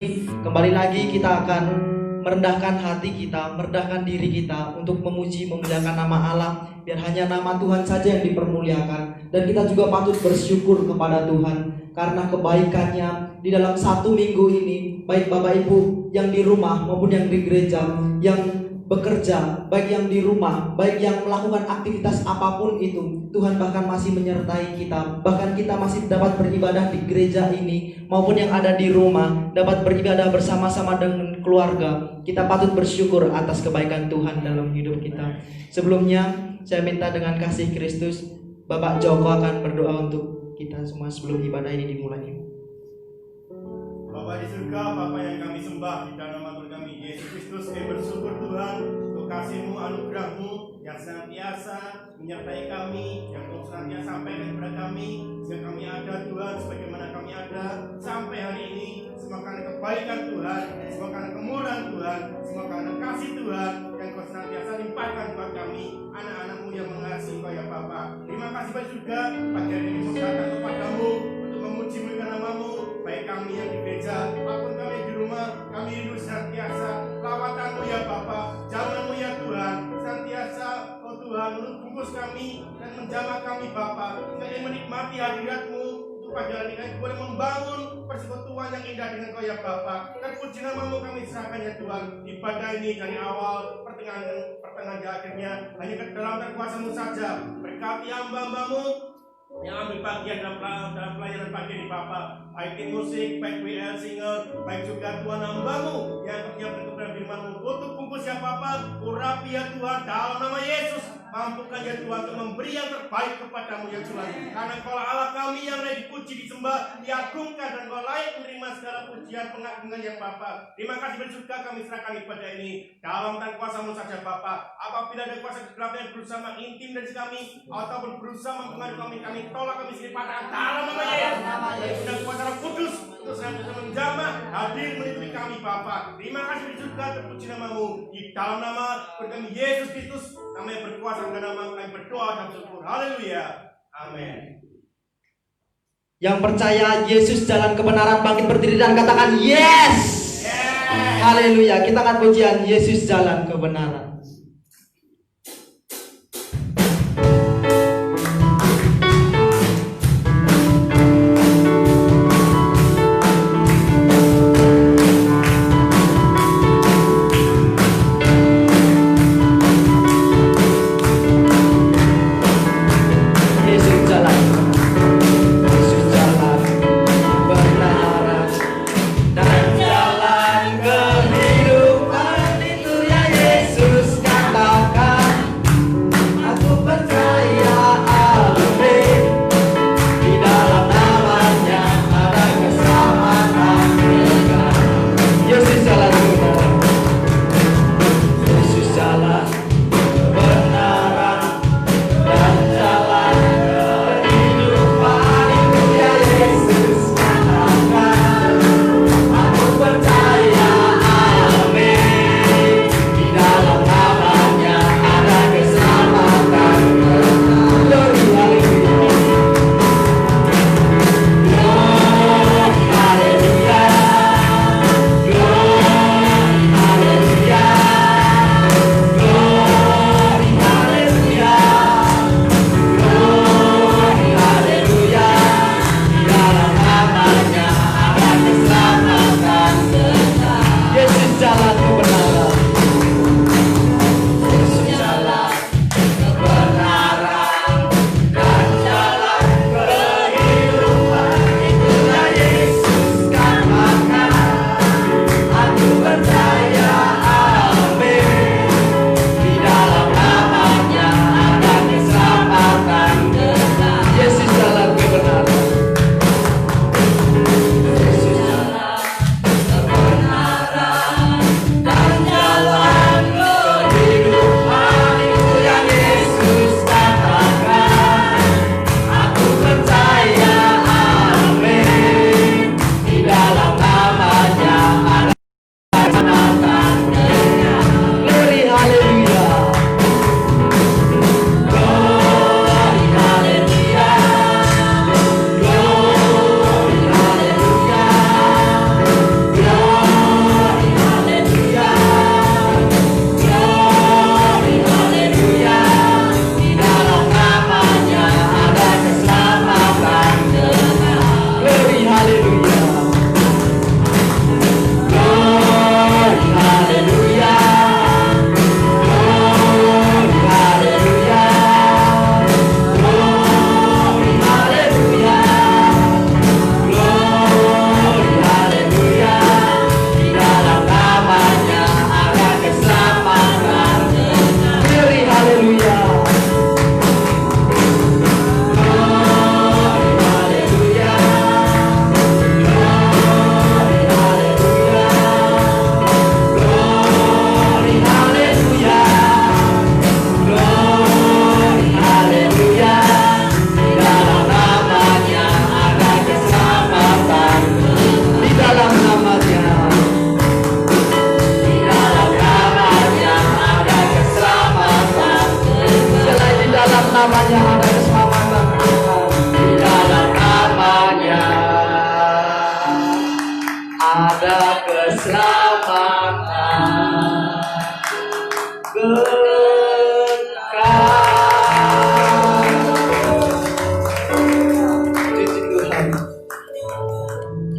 Kembali lagi kita akan merendahkan hati kita, merendahkan diri kita untuk memuji, memuliakan nama Allah. Biar hanya nama Tuhan saja yang dipermuliakan. Dan kita juga patut bersyukur kepada Tuhan karena kebaikannya di dalam 1 minggu ini. Baik Bapak Ibu yang di rumah maupun yang di gereja, yang bekerja, baik yang di rumah, baik yang melakukan aktivitas apapun itu, Tuhan bahkan masih menyertai kita. Bahkan kita masih dapat beribadah di gereja ini, maupun yang ada di rumah dapat beribadah bersama-sama dengan keluarga. Kita patut bersyukur atas kebaikan Tuhan dalam hidup kita. Sebelumnya saya minta dengan kasih Kristus, Bapak Joko akan berdoa untuk kita semua sebelum ibadah ini dimulai. Bapa di surga, Bapa yang kami sembah, di dalam nama Tuhan kami Yesus Kristus, kami bersyukur Tuhan untuk kasih-Mu, anugerah-Mu yang senantiasa menyertai kami, yang Kau senantiasa sampaikan kepada kami, sehingga kami ada Tuhan sebagaimana kami ada sampai hari ini. Semua karena kebaikan Tuhan, semua karena kemurahan Tuhan, semua karena kasih Tuhan yang Kau senantiasa limpahkan buat kami, anak-anak-Mu yang mengasihi Kau ya Bapa. Terima kasih Bapak juga pagi hari ini datang kepadamu untuk memuji nama-Mu. Baik kami yang di gereja maupun kami di rumah, kami rindu senantiasa lawatan-Mu ya Bapa, jalan-Mu ya Tuhan, senantiasa oh Tuhan bungkus kami dan menjamah kami Bapa, sehingga menikmati hadirat-Mu untuk pagi hari ini boleh membangun persekutuan yang indah dengan Kau ya Bapa. Dan puji nama-Mu kami serahkan ya Tuhan. Ibadah ini dari awal pertengahan dan akhirnya hanya ke dalam kuasa-Mu saja. Berkati hamba-Hamba-Mu yang ambil bagian dalam pelayanan pagi ini Bapak, baik tim musik, baik WL singer, baik juga Tuhan hamba-Mu yang menyiapkan kebenaran firman-Mu. Tutup bungkus ya Bapak, urapi ya Tuhan dalam nama Yesus. Mampukan ya Tuhan untuk memberi yang terbaik kepadamu ya Tuhan. Karena Kau Allah kami yang layak dipuji, disembah, diagungkan, dan Kau layak menerima segala pujian pengagungan ya Bapak. Terima kasih bersyukur kami serahkan ibadah ini dalam tangan kuasa-Mu saja Bapak. Apabila ada kuasa kegelapan yang berusaha mengintimidasi kami ataupun berusaha mempengaruhi kami tolak kami sendiri pada dalam nama Yesus. Dan sudah kuasa Roh Kudus untuk senantiasa menjamah hadir meliputi kami Bapak. Terima kasih bersyukur terpuji nama-Mu di dalam nama kami Yesus Kristus, nama yang berkuasa dan nama kami berdoa dan bersyukur. Haleluya. Amin. Yang percaya Yesus jalan kebenaran, bangkit berdiri dan katakan yes. Haleluya. Kita akan pujian Yesus jalan kebenaran. Yesus ada keselamatan kekal. Puji Tuhan.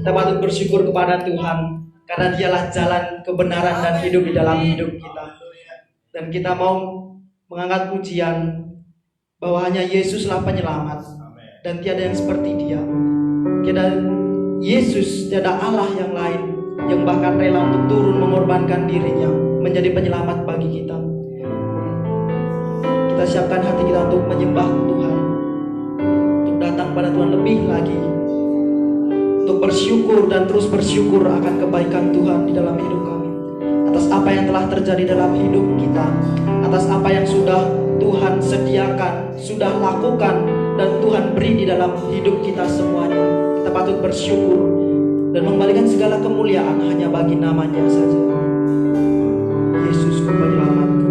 Kita patut bersyukur kepada Tuhan karena Dialah jalan kebenaran dan hidup di dalam hidup kita. Dan kita mau mengangkat pujian bahwa hanya Yesuslah penyelamat dan tiada yang seperti Dia. Tiada Yesus, tiada Allah yang lain yang bahkan rela untuk turun mengorbankan dirinya menjadi penyelamat bagi kita. Kita siapkan hati kita untuk menyembah Tuhan, untuk datang pada Tuhan lebih lagi, untuk bersyukur dan terus bersyukur akan kebaikan Tuhan di dalam hidup kami, atas apa yang telah terjadi dalam hidup kita, atas apa yang sudah Tuhan sediakan, sudah lakukan, dan Tuhan beri di dalam hidup kita semuanya. Kita patut bersyukur dan mengembalikan segala kemuliaan hanya bagi namanya saja. Yesusku penyelamatku.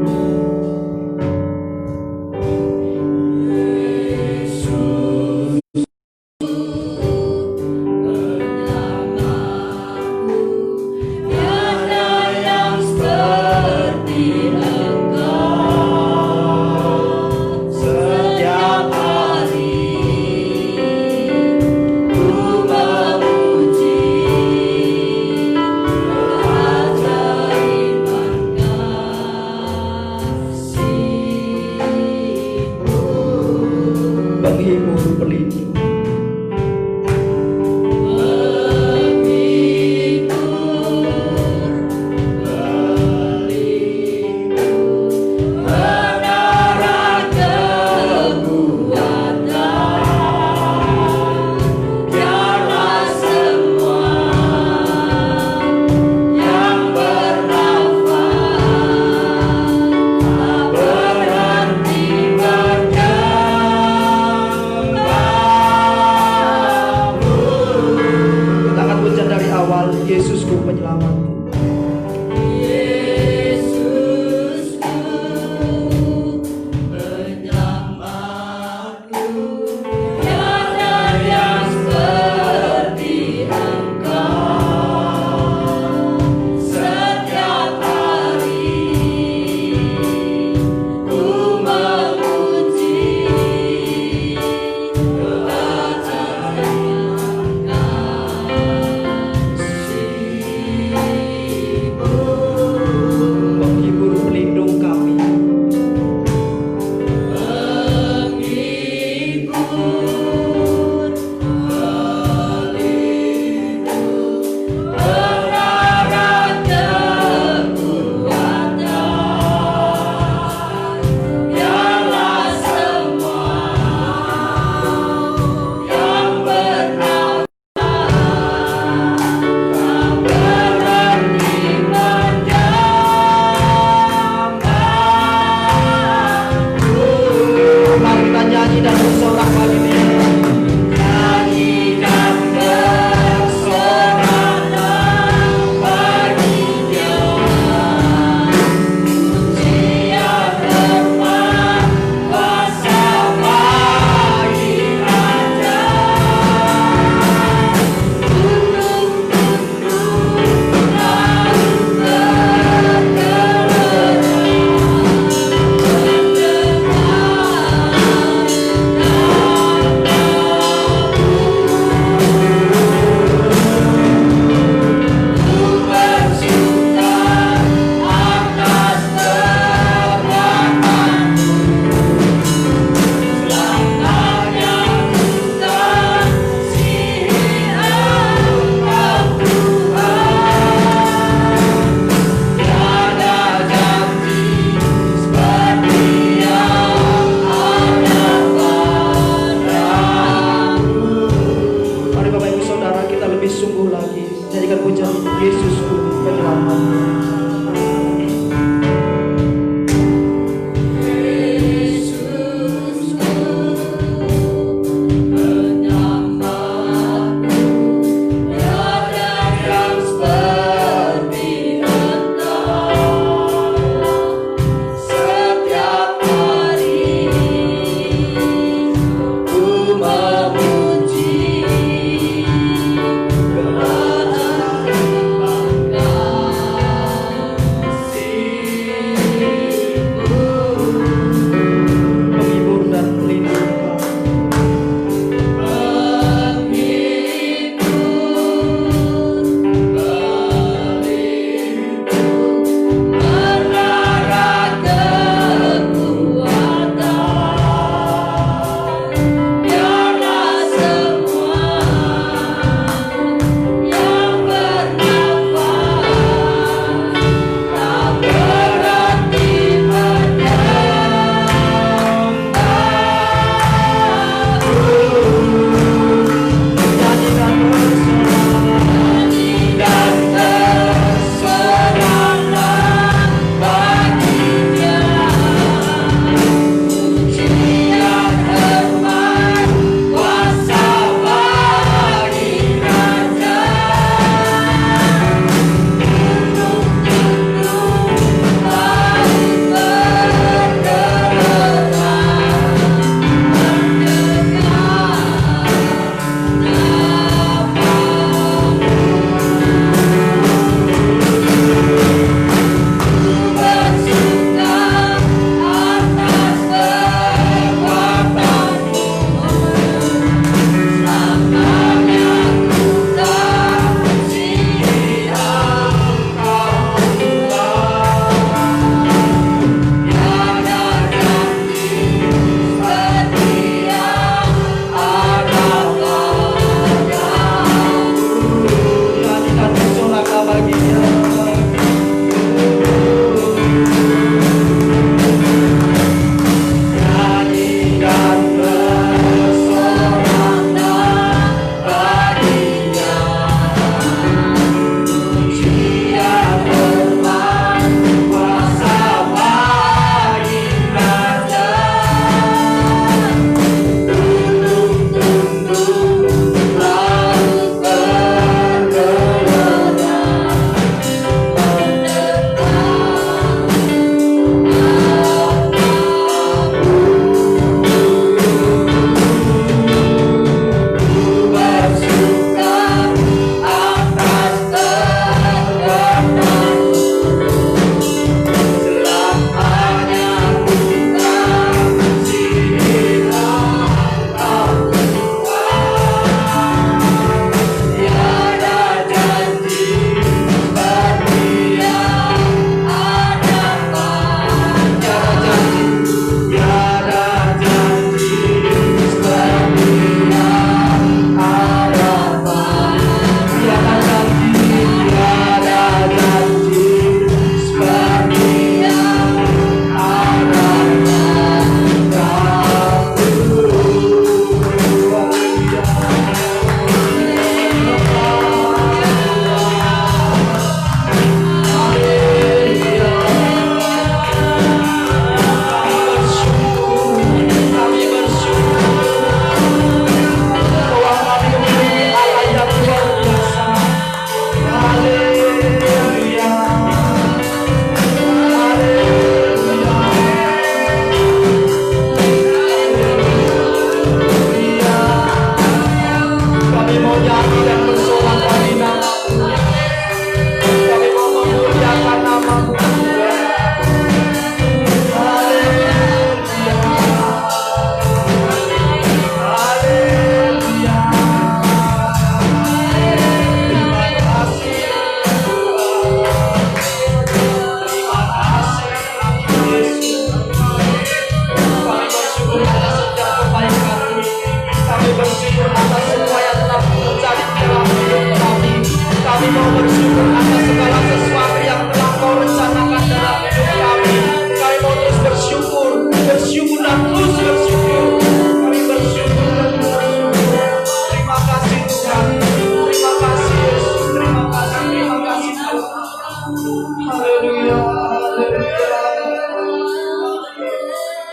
Haleluya, haleluya.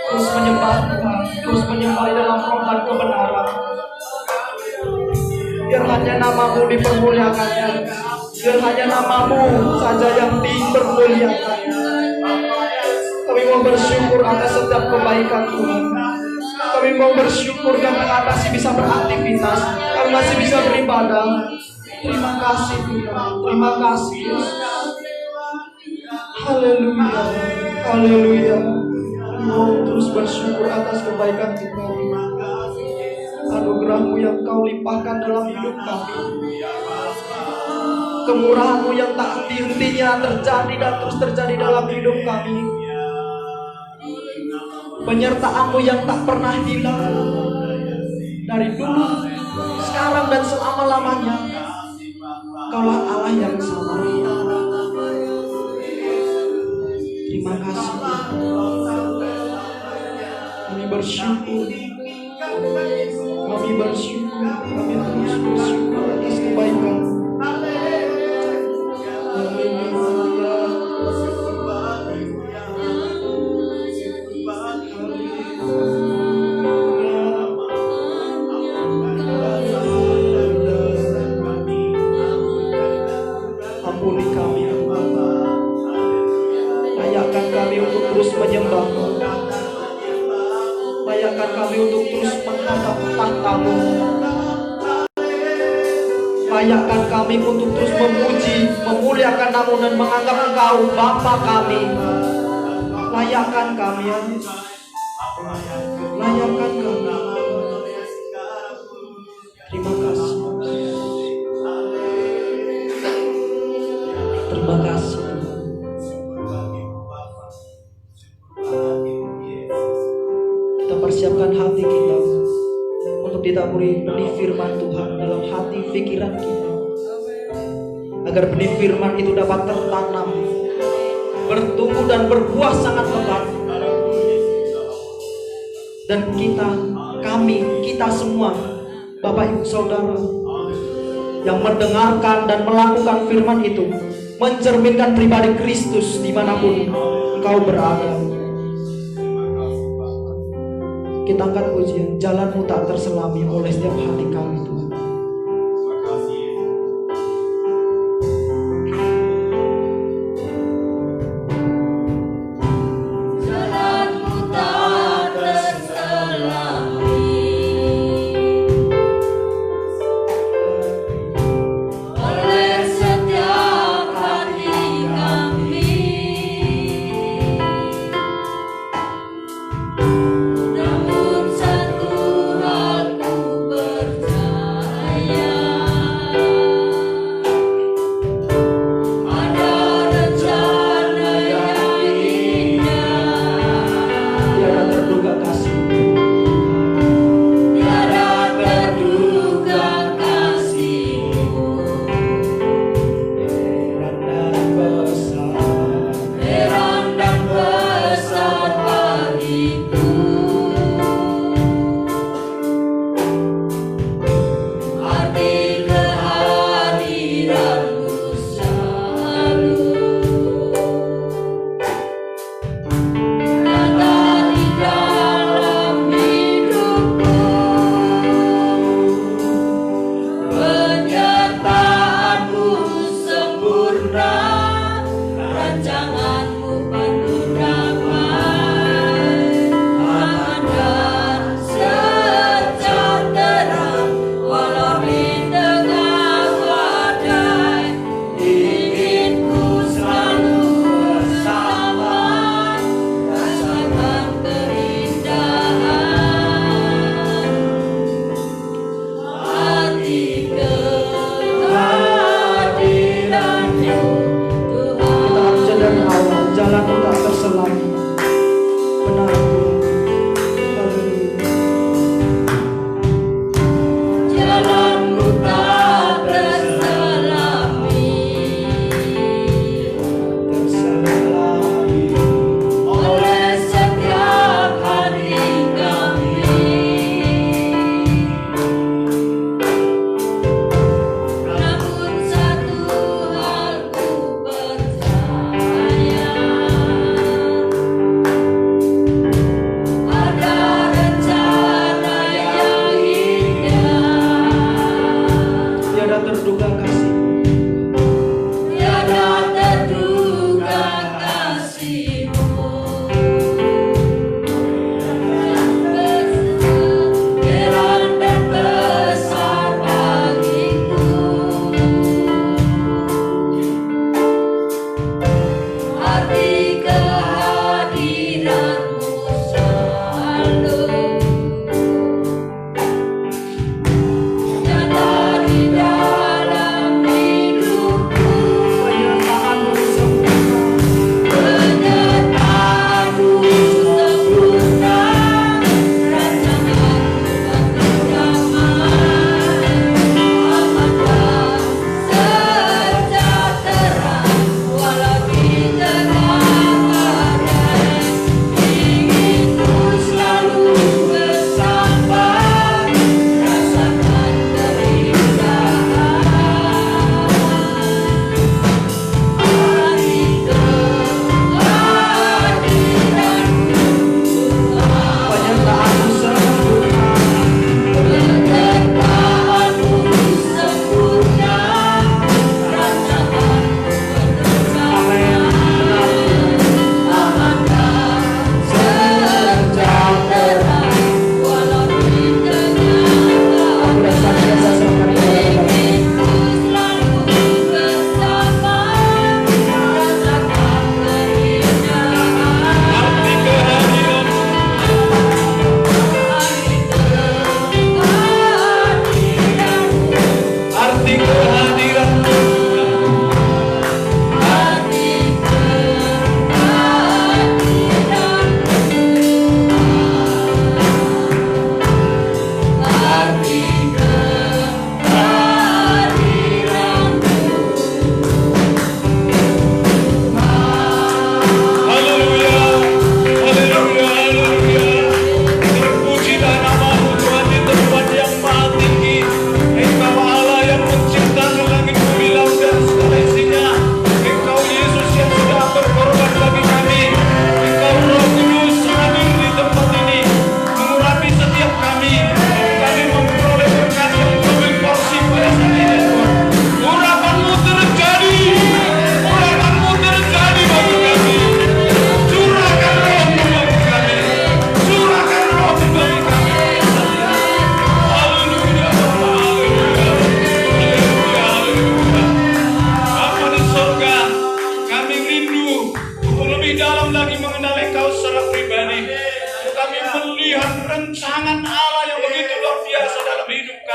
Terus menyembah Tuhan, terus menyembah di dalam roh dan kebenaran. Biar hanya namamu dipermuliakan, biar hanya namamu saja yang dipermuliakan. Kami mau bersyukur atas setiap kebaikan Tuhan. Kami mau bersyukur karena masih bisa beraktivitas, kami masih bisa beribadah. Terima kasih Tuhan, terima kasih. Haleluya, haleluya. Mau terus bersyukur atas kebaikan Tuhan, anugerah-Mu yang Kau limpahkan dalam hidup kami, kemurahan-Mu yang tak henti-hentinya terjadi dan terus terjadi dalam hidup kami, penyertaan-Mu yang tak pernah hilang dari dulu, sekarang dan selama-lamanya. Kaulah Allah yang sama. Terima kasih. Kami bersyukur, kami bersyukur, kami terus bersyukur atas kebaikan. Ampuni kami, layakkan kami untuk terus menyembah-Mu. Layakkan kami untuk terus menghadap tahta-Mu. Layakkan kami untuk terus memuji, memuliakan Nama-Mu dan menganggap Engkau Bapa kami. Layakkan kami, ya Yesus. Layakkan kami. Terima kasih. Terima kasih. Kita persiapkan hati kita untuk ditaburi benih firman Tuhan dalam hati pikiran kita, agar benih firman itu dapat tertanam, bertumbuh dan berbuah sangat lebat. Dan kita semua, Bapak Ibu Saudara yang mendengarkan dan melakukan firman itu, mencerminkan pribadi Kristus dimanapun engkau berada. Kita angkat pujian, jalan-Mu tak terselami oleh setiap hati kami Tuhan.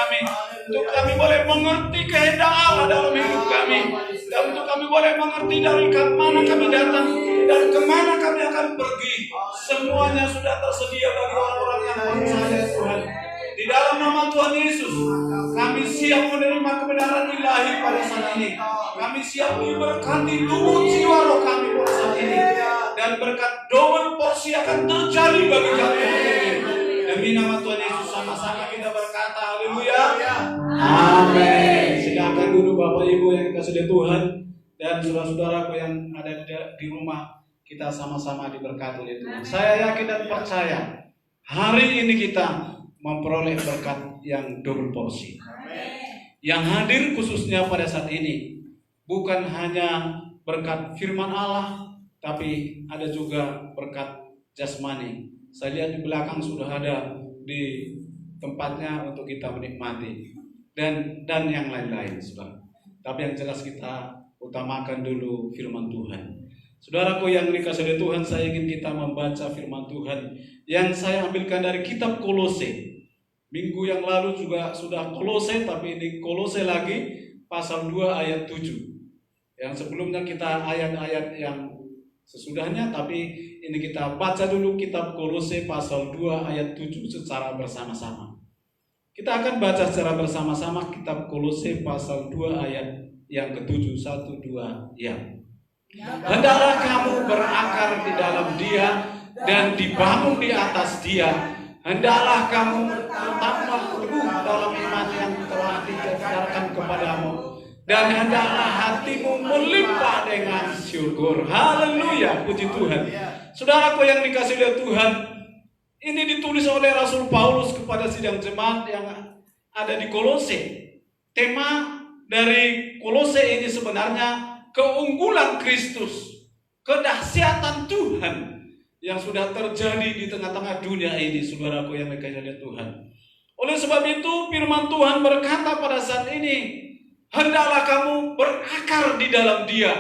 kami, untuk kami boleh mengerti kehendak Allah dalam hidup kami, dan untuk kami boleh mengerti dari mana kami datang dan kemana kami akan pergi. Semuanya sudah tersedia bagi orang-orang yang percaya Tuhan. Di dalam nama Tuhan Yesus, kami siap menerima kebenaran ilahi pada saat ini. Kami siap diberkati tubuh jiwa roh kami pada saat ini, dan berkat double porsi akan terjadi bagi kami. Demi nama Tuhan Yesus, sama-sama kita berkata haleluya. Amin. Silakan duduk Bapak Ibu yang dikasihi Tuhan, dan saudara-saudaraku yang ada di rumah, kita sama-sama diberkati oleh Tuhan. Saya yakin dan percaya hari ini kita memperoleh berkat yang double porsi. Yang hadir khususnya pada saat ini bukan hanya berkat firman Allah, tapi ada juga berkat jasmani. Saya lihat di belakang sudah ada di tempatnya untuk kita menikmati dan yang lain-lain, saudara. Tapi yang jelas kita utamakan dulu firman Tuhan. Saudaraku yang dikasihi Tuhan, saya ingin kita membaca firman Tuhan yang saya ambilkan dari kitab Kolose. Minggu yang lalu juga sudah Kolose, tapi ini Kolose lagi pasal 2 ayat 7. Yang sebelumnya kita ayat-ayat yang sesudahnya, tapi ini kita baca dulu kitab Kolose pasal 2 ayat 7 secara bersama-sama. Kita akan baca secara bersama-sama kitab Kolose pasal 2 ayat yang ke-7, 1, 2, ya. Hendaklah kamu berakar di dalam Dia dan dibangun di atas Dia. Hendaklah kamu bertambah teguh dalam iman yang telah diajarkan kepadamu, dan hendaklah hatimu melimpah dengan syukur. Haleluya, puji Tuhan. Saudaraku yang dikasihi oleh Tuhan, ini ditulis oleh Rasul Paulus kepada sidang jemaat yang ada di Kolose. Tema dari Kolose ini sebenarnya keunggulan Kristus, kedahsyatan Tuhan yang sudah terjadi di tengah-tengah dunia ini, saudaraku yang dikasihi oleh Tuhan. Oleh sebab itu firman Tuhan berkata pada saat ini, hendaklah kamu berakar di dalam Dia,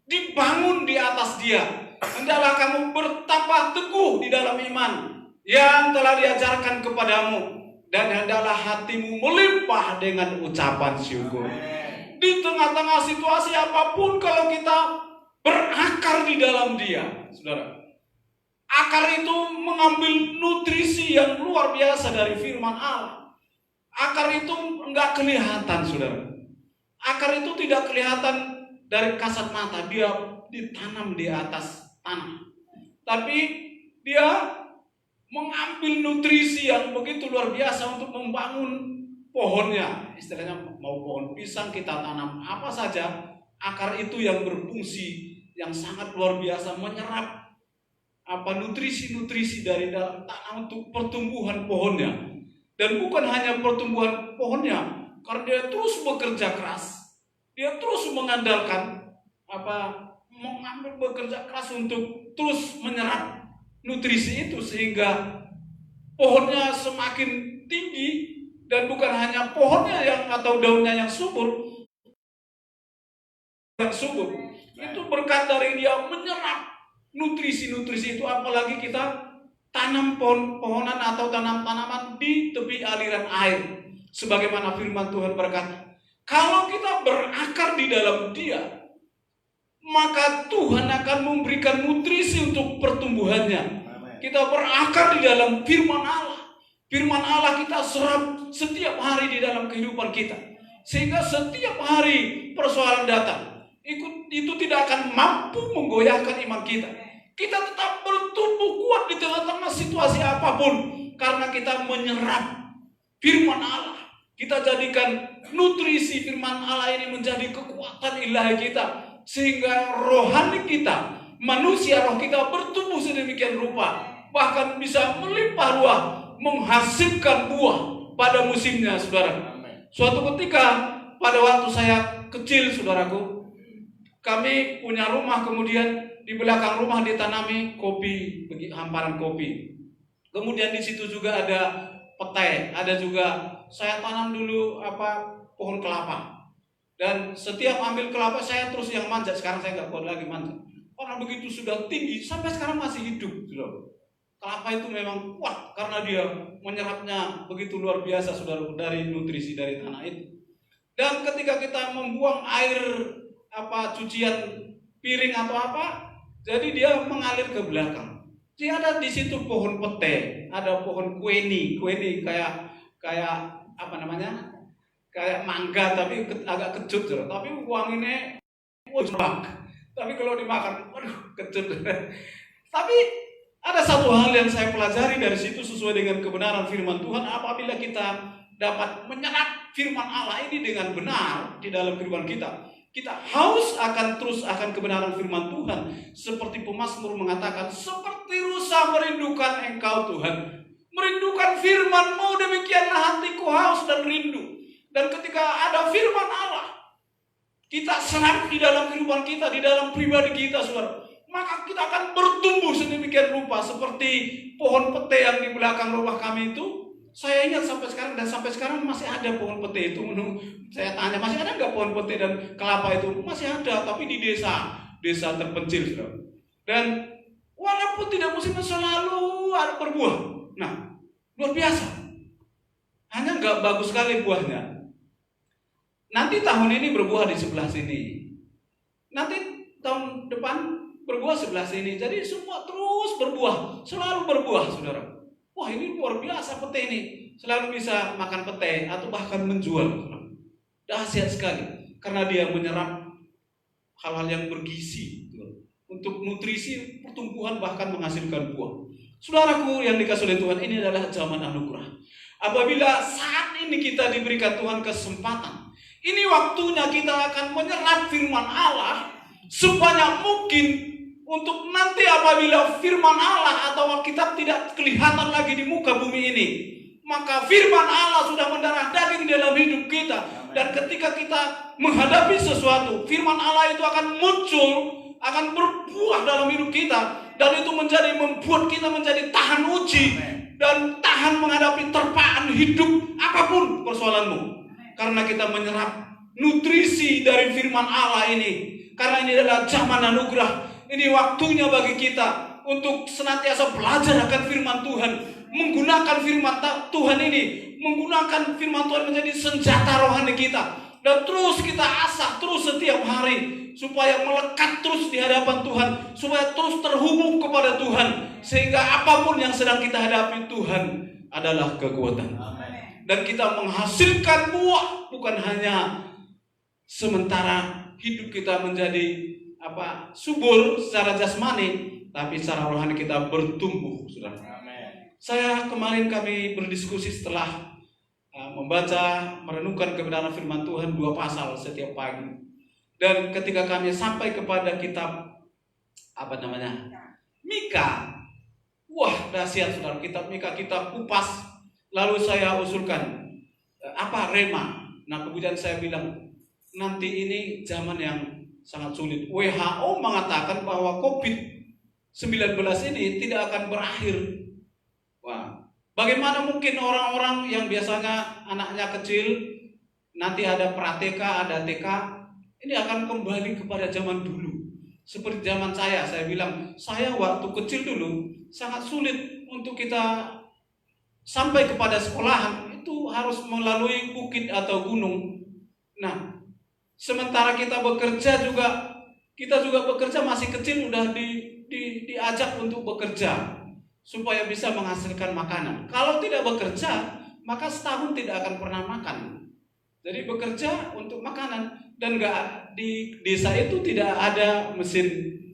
dibangun di atas Dia. Hendaklah kamu bertambah teguh di dalam iman yang telah diajarkan kepadamu, dan hendaklah hatimu melimpah dengan ucapan syukur. Di tengah-tengah situasi apapun, kalau kita berakar di dalam Dia, saudara, akar itu mengambil nutrisi yang luar biasa dari firman Allah. Akar itu enggak kelihatan, saudara. Akar itu tidak kelihatan dari kasat mata. Dia ditanam di atas tanah, tapi dia mengambil nutrisi yang begitu luar biasa untuk membangun pohonnya. Istilahnya mau pohon pisang kita tanam apa saja, akar itu yang berfungsi yang sangat luar biasa, menyerap nutrisi-nutrisi dari dalam tanah untuk pertumbuhan pohonnya. Dan bukan hanya pertumbuhan pohonnya, karena dia terus bekerja keras, dia terus mengandalkan bekerja keras untuk terus menyerap nutrisi itu, sehingga pohonnya semakin tinggi. Dan bukan hanya pohonnya atau daunnya yang subur, itu berkat dari dia menyerap nutrisi-nutrisi itu. Apalagi kita tanam pohon-pohonan atau tanam tanaman di tepi aliran air, sebagaimana firman Tuhan berkata, kalau kita berakar di dalam Dia, maka Tuhan akan memberikan nutrisi untuk pertumbuhannya. Kita berakar di dalam firman Allah. Firman Allah kita serap setiap hari di dalam kehidupan kita, sehingga setiap hari persoalan datang, itu tidak akan mampu menggoyahkan iman kita. Kita tetap bertumbuh kuat di tengah-tengah situasi apapun, karena kita menyerap firman Allah. Kita jadikan nutrisi firman Allah ini menjadi kekuatan ilahi kita, sehingga rohani kita, manusia roh kita bertumbuh sedemikian rupa, bahkan bisa melimpah ruah, menghasilkan buah pada musimnya, saudara. Suatu ketika pada waktu saya kecil, saudaraku, kami punya rumah, kemudian di belakang rumah ditanami kopi, hamparan kopi. Kemudian di situ juga ada petai, ada juga saya tanam dulu pohon kelapa. Dan setiap ambil kelapa saya terus yang manjat. Sekarang saya nggak kuat lagi manjat, karena begitu sudah tinggi, sampai sekarang masih hidup, saudara. kelapa itu memang kuat karena dia menyerapnya begitu luar biasa, saudara, dari nutrisi dari tanah itu. Dan ketika kita membuang air cucian piring atau apa, jadi dia mengalir ke belakang. Jadi ada di situ pohon pete, ada pohon kueni kayak apa namanya? Kayak mangga tapi agak kecut, saudara. Tapi wanginya enak. Tapi kalau dimakan, waduh, kecut. Tapi ada satu hal yang saya pelajari dari situ sesuai dengan kebenaran firman Tuhan. Apabila kita dapat menyerap firman Allah ini dengan benar di dalam kehidupan kita, kita haus terus akan kebenaran firman Tuhan. Seperti pemazmur mengatakan, seperti rusa merindukan Engkau Tuhan, merindukan firman-Mu, demikianlah hatiku haus dan rindu. Dan ketika ada firman Allah, kita serap di dalam kehidupan kita, di dalam pribadi kita, saudara, maka kita akan bertumbuh sedemikian rupa seperti pohon pete yang di belakang rumah kami itu. Saya ingat sampai sekarang, dan sampai sekarang masih ada pohon pete itu. Saya tanya, masih ada nggak pohon pete dan kelapa itu? Masih ada, tapi di desa terpencil, saudara. Dan walaupun tidak musim, selalu ada berbuah. Nah, luar biasa. Hanya nggak bagus sekali buahnya. Nanti tahun ini berbuah di sebelah sini, nanti tahun depan berbuah sebelah sini. Jadi semua terus berbuah, selalu berbuah, saudara. Wah, ini luar biasa pete ini. Selalu bisa makan pete atau bahkan menjual. Dahsyat sekali, karena dia menyerap hal-hal yang bergizi untuk nutrisi pertumbuhan, bahkan menghasilkan buah. Saudaraku yang dikasihi oleh Tuhan, ini adalah zaman anugerah. Apabila saat ini kita diberikan Tuhan kesempatan, ini waktunya kita akan menyerap firman Allah sebanyak mungkin, untuk nanti apabila firman Allah atau Alkitab tidak kelihatan lagi di muka bumi ini, maka firman Allah sudah mendarah daging dalam hidup kita. Dan ketika kita menghadapi sesuatu, firman Allah itu akan muncul, akan berbuah dalam hidup kita, dan itu membuat kita menjadi tahan uji dan tahan menghadapi terpaan hidup apapun persoalanmu. Karena kita menyerap nutrisi dari firman Allah ini. Karena ini adalah zaman anugerah. Ini waktunya bagi kita untuk senantiasa belajar akan firman Tuhan, menggunakan firman Tuhan ini, menggunakan firman Tuhan menjadi senjata rohani kita, dan terus kita asah terus setiap hari supaya melekat terus di hadapan Tuhan, supaya terus terhubung kepada Tuhan, sehingga apapun yang sedang kita hadapi, Tuhan adalah kekuatan. Dan kita menghasilkan buah, bukan hanya sementara hidup kita menjadi subur secara jasmani, tapi secara rohani kita bertumbuh, saudara. Kemarin kami berdiskusi setelah membaca, merenungkan kebenaran firman Tuhan 2 pasal setiap pagi. Dan ketika kami sampai kepada kitab Mika, wah dahsyat, saudara. Kitab Mika kita kupas. Lalu saya usulkan Rema. Nah, kemudian saya bilang, nanti ini zaman yang sangat sulit. WHO mengatakan bahwa COVID-19 ini tidak akan berakhir. Wah, bagaimana mungkin orang-orang yang biasanya anaknya kecil, nanti ada pra-TK, ada TK, ini akan kembali kepada zaman dulu. Seperti zaman saya bilang, saya waktu kecil dulu sangat sulit untuk kita sampai kepada sekolahan, itu harus melalui bukit atau gunung. Nah, sementara kita juga bekerja masih kecil, udah diajak untuk bekerja supaya bisa menghasilkan makanan. Kalau tidak bekerja, maka setahun tidak akan pernah makan. Jadi bekerja untuk makanan. Dan di desa itu tidak ada mesin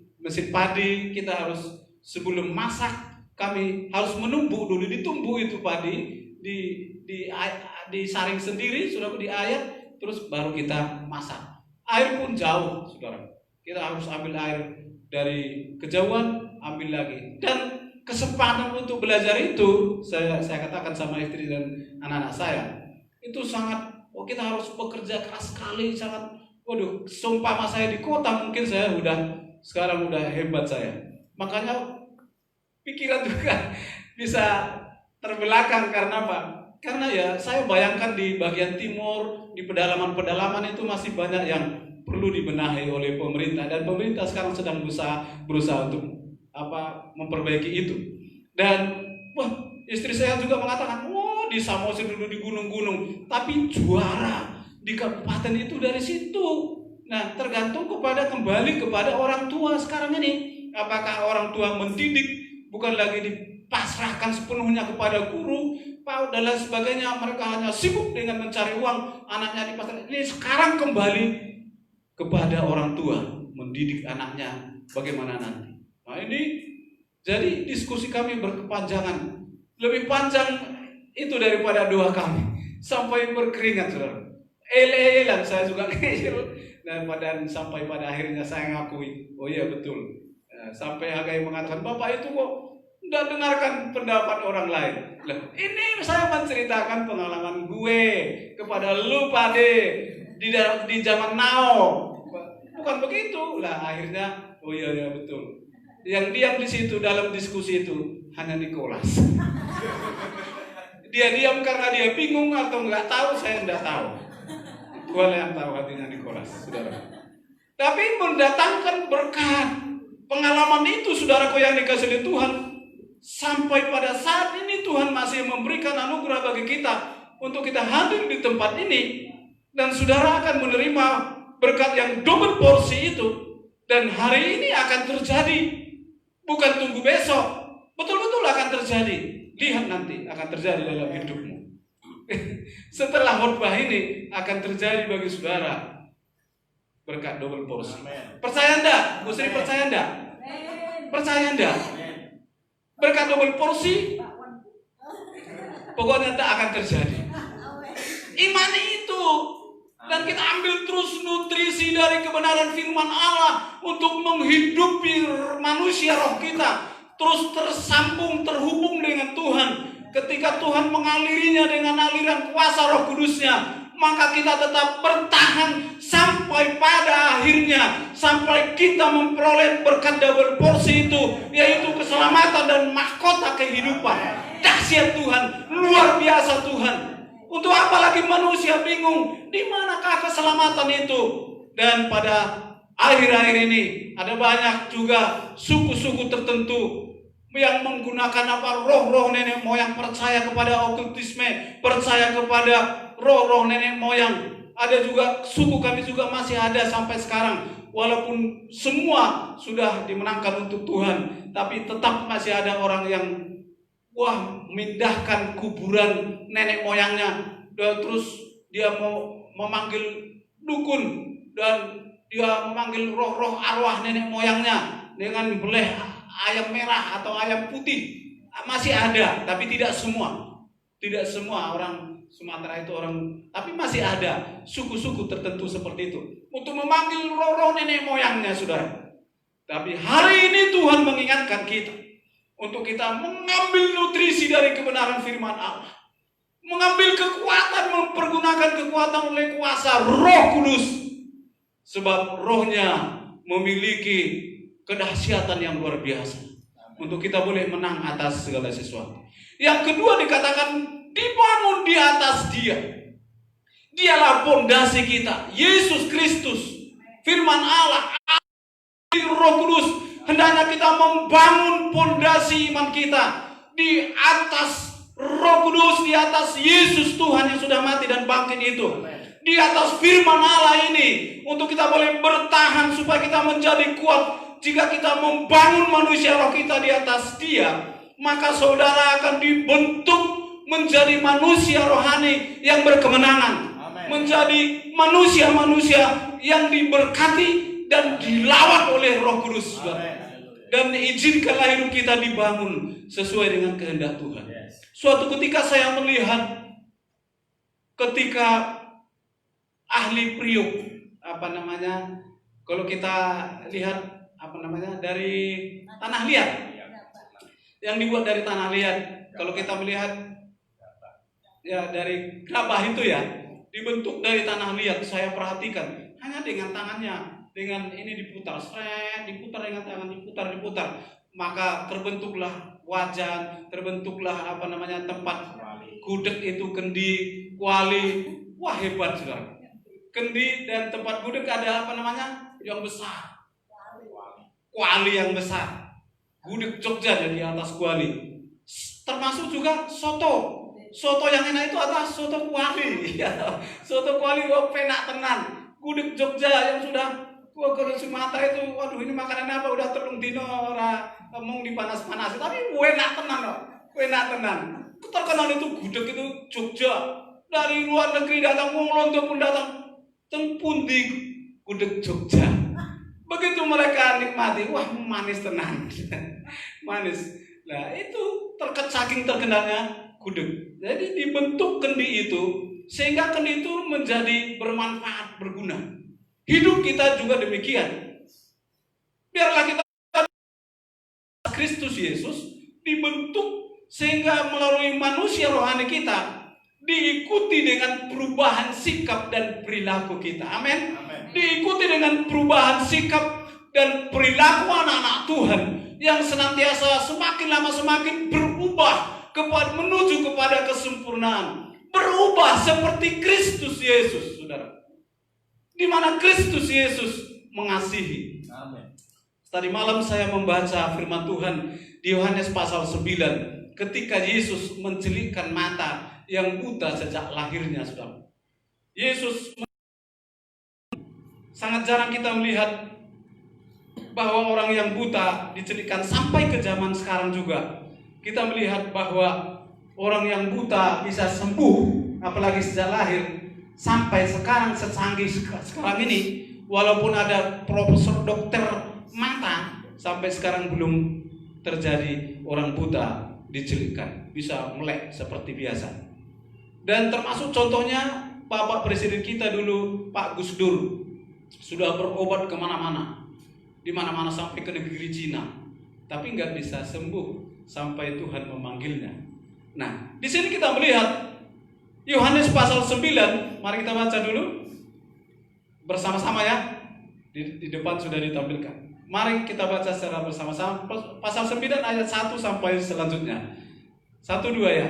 padi. Kita harus sebelum masak, kami harus menumbuk dulu, ditumbuk itu padi, disaring sendiri, sudah diayak, terus baru kita masak. Air pun jauh, saudara. Kita harus ambil air dari kejauhan, ambil lagi. Dan kesempatan untuk belajar itu, saya katakan sama istri dan anak-anak saya, itu sangat, kita harus bekerja keras sekali, sangat. Waduh, seumpama saya di kota, mungkin saya sekarang udah hebat saya. Makanya pikiran juga bisa terbelakang. Karena apa? Karena ya saya bayangkan di bagian timur, di pedalaman-pedalaman itu masih banyak yang perlu dibenahi oleh pemerintah, dan pemerintah sekarang sedang berusaha untuk memperbaiki itu. Dan istri saya juga mengatakan, di Samosir dulu di gunung-gunung, tapi juara di kabupaten itu dari situ. Nah, tergantung kembali kepada orang tua sekarang ini. Apakah orang tua mendidik bukan lagi dipasrahkan sepenuhnya kepada guru, PAUD dan lain sebagainya, mereka hanya sibuk dengan mencari uang, anaknya dipasrahkan. Ini sekarang kembali kepada orang tua mendidik anaknya bagaimana nanti. Nah, ini jadi diskusi kami berkepanjangan, lebih panjang itu daripada doa kami, sampai berkeringat, saudara. El-elan saya juga ngeyel, dan sampai pada akhirnya saya ngakui, oh iya betul. Sampai Hagai mengatakan, Bapak itu kok tidak dengarkan pendapat orang lain. Lah, ini saya menceritakan pengalaman gue kepada lu pade di zaman now. Bukan begitu. Lah akhirnya, oh iya betul. Yang diam di situ dalam diskusi itu hanya Nicholas. Dia diam karena dia bingung atau nggak tahu, saya nggak tahu. Gue yang tahu hatinya Nicholas, saudara. Tapi mendatangkan berkat. Pengalaman itu, saudaraku yang dikasihi oleh Tuhan, sampai pada saat ini Tuhan masih memberikan anugerah bagi kita untuk kita hadir di tempat ini, dan saudara akan menerima berkat yang double porsi itu, dan hari ini akan terjadi, bukan tunggu besok, betul-betul akan terjadi. Lihat nanti akan terjadi dalam hidupmu. Setelah khotbah ini akan terjadi bagi saudara berkat double porsi. Percaya enggak? Bu Sri percaya enggak? Percaya enggak? Berkat double porsi pokoknya enggak akan terjadi. Imani itu. Dan kita ambil terus nutrisi dari kebenaran firman Allah untuk menghidupi manusia roh kita. Terus tersambung, terhubung dengan Tuhan. Ketika Tuhan mengalirinya dengan aliran kuasa Roh Kudusnya, maka kita tetap bertahan sampai pada akhirnya, sampai kita memperoleh berkat double porsi itu, yaitu keselamatan dan mahkota kehidupan. Dahsyat Tuhan, luar biasa Tuhan. Untuk apa lagi manusia bingung, di manakah keselamatan itu? Dan pada akhir-akhir ini ada banyak juga suku-suku tertentu yang menggunakan roh-roh nenek moyang, percaya kepada okultisme, percaya kepada roh-roh nenek moyang. Ada juga suku kami juga masih ada sampai sekarang, walaupun semua sudah dimenangkan untuk Tuhan, tapi tetap masih ada orang yang memindahkan kuburan nenek moyangnya, dan terus dia mau memanggil dukun, dan dia memanggil roh-roh arwah nenek moyangnya dengan beleh ayam merah atau ayam putih. Masih ada, tapi tidak semua. Tidak semua orang Sumatera itu orang, tapi masih ada suku-suku tertentu seperti itu untuk memanggil roh-roh nenek moyangnya, saudara. Tapi hari ini Tuhan mengingatkan kita untuk kita mengambil nutrisi dari kebenaran firman Allah, mengambil kekuatan, mempergunakan kekuatan oleh kuasa Roh Kudus, sebab rohnya memiliki kedahsyatan yang luar biasa untuk kita boleh menang atas segala sesuatu. Yang kedua dikatakan dibangun di atas Dia. Dialah pondasi kita, Yesus Kristus, firman Allah, Roh Kudus. Hendaknya kita membangun pondasi iman kita di atas Roh Kudus, di atas Yesus Tuhan yang sudah mati dan bangkit itu, di atas firman Allah ini, untuk kita boleh bertahan supaya kita menjadi kuat. Jika kita membangun manusia roh kita di atas Dia, maka saudara akan dibentuk menjadi manusia rohani yang berkemenangan. Amen. Menjadi manusia-manusia yang diberkati dan dilawat oleh Roh Kudus. Dan izinkanlah hidup kita dibangun sesuai dengan kehendak Tuhan. Suatu ketika saya melihat ketika ahli Priok, kalau kita lihat dari tanah liat, yang dibuat dari tanah liat, kalau kita melihat ya dari gabah itu ya, dibentuk dari tanah liat. Saya perhatikan hanya dengan tangannya, dengan ini diputar, diputar dengan tangan, diputar, maka terbentuklah wajan, terbentuklah tempat gudeg itu, kendi, kuali. Wah, hebat saudara. Kendi dan tempat gudeg ada yang besar, kuali yang besar. Gudeg Jogja jadi atas kuali. termasuk juga soto. Soto yang enak itu adalah soto kuali. Soto kuali wah penak tenan. Gudeg Jogja yang sudah kalau Sumatera itu, waduh ini makanan apa udah telung dino ora mung dipanas-panas, tapi enak tenan loh. Enak tenan. Terkenal itu gudeg itu Jogja. Dari luar negeri datang, wong Londo pun datang. Teng pundi gudeg Jogja. Begitu mereka nikmati, wah manis tenan. Manis. Nah itu saking terkenalnya gudeg. Jadi dibentuk kendi itu sehingga kendi itu menjadi bermanfaat, berguna. Hidup kita juga demikian. Biarlah kita Kristus Yesus dibentuk sehingga melalui manusia rohani kita diikuti dengan perubahan sikap dan perilaku kita. Amin. Diikuti dengan perubahan sikap dan perilaku anak-anak Tuhan yang senantiasa semakin lama semakin berubah menuju kepada kesempurnaan. Berubah seperti Kristus Yesus, saudara. Di mana Kristus Yesus mengasihi. Amin. Tadi malam saya membaca firman Tuhan di Yohanes pasal 9 ketika Yesus mencelikkan mata yang buta sejak lahirnya, saudara. Yesus sangat jarang kita melihat bahwa orang yang buta dicelikkan sampai ke zaman sekarang juga. Kita melihat bahwa orang yang buta bisa sembuh, apalagi sejak lahir, sampai sekarang secanggih sekarang ini, walaupun ada profesor dokter mata, sampai sekarang belum terjadi orang buta dicelikkan, bisa melek seperti biasa. Dan termasuk contohnya Bapak Presiden kita dulu, Pak Gus Dur, sudah berobat kemana-mana, di mana-mana sampai ke negeri Cina, tapi nggak bisa sembuh sampai Tuhan memanggilnya. Nah, di sini kita melihat Yohanes pasal 9, mari kita baca dulu bersama-sama ya. Di depan sudah ditampilkan. Mari kita baca secara bersama-sama pasal 9 ayat 1 sampai selanjutnya. 1, 2 ya.